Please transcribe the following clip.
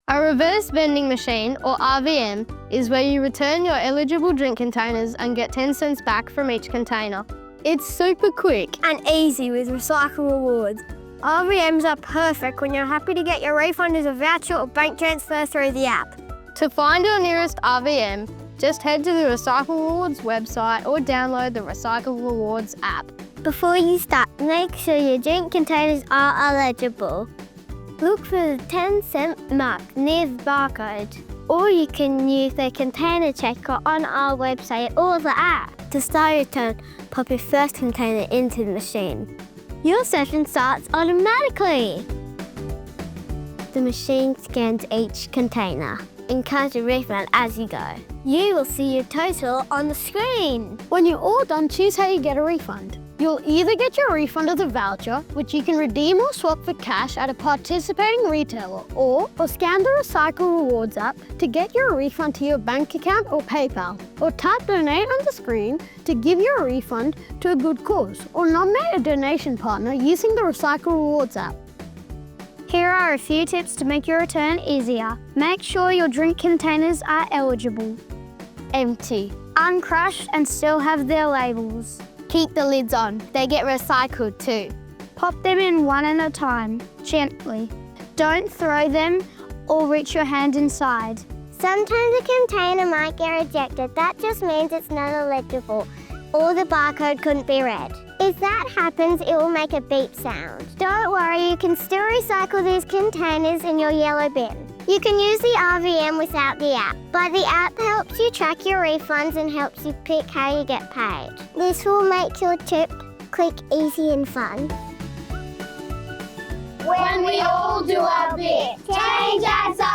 A reverse vending machine, or RVM, is where you return your eligible drink containers and get 10 cents back from each container. It's super quick and easy with Recycle Rewards. RVMs are perfect when you're happy to get your refund as a voucher or bank transfer through the app. To find your nearest RVM, just head to the Recycle Rewards website or download the Recycle Rewards app. Before you start, make sure your drink containers are eligible. Look for the 10-cent mark near the barcode, or you can use the container checker on our website or the app. To start your turn, pop your first container into the machine. Your session starts automatically. The machine scans each container and counts your refund as you go. You will see your total on the screen. When you're all done, choose how you get a refund. You'll either get your refund as a voucher, which you can redeem or swap for cash at a participating retailer, or scan the Recycle Rewards app to get your refund to your bank account or PayPal, or tap Donate on the screen to give your refund to a good cause, or nominate a donation partner using the Recycle Rewards app. Here are a few tips to make your return easier. Make sure your drink containers are eligible, Empty. uncrushed and still have their labels. Keep the lids on, they get recycled too. Pop them in one at a time, gently. Don't throw them or reach your hand inside. Sometimes a container might get rejected. That just means it's not eligible or the barcode couldn't be read. If that happens, it will make a beep sound. Don't worry, you can still recycle these containers in your yellow bin. You can use the RVM without the app, but the app helps you track your refunds and helps you pick how you get paid. This will make your trip quick, easy and fun. When we all do our bit, change adds up.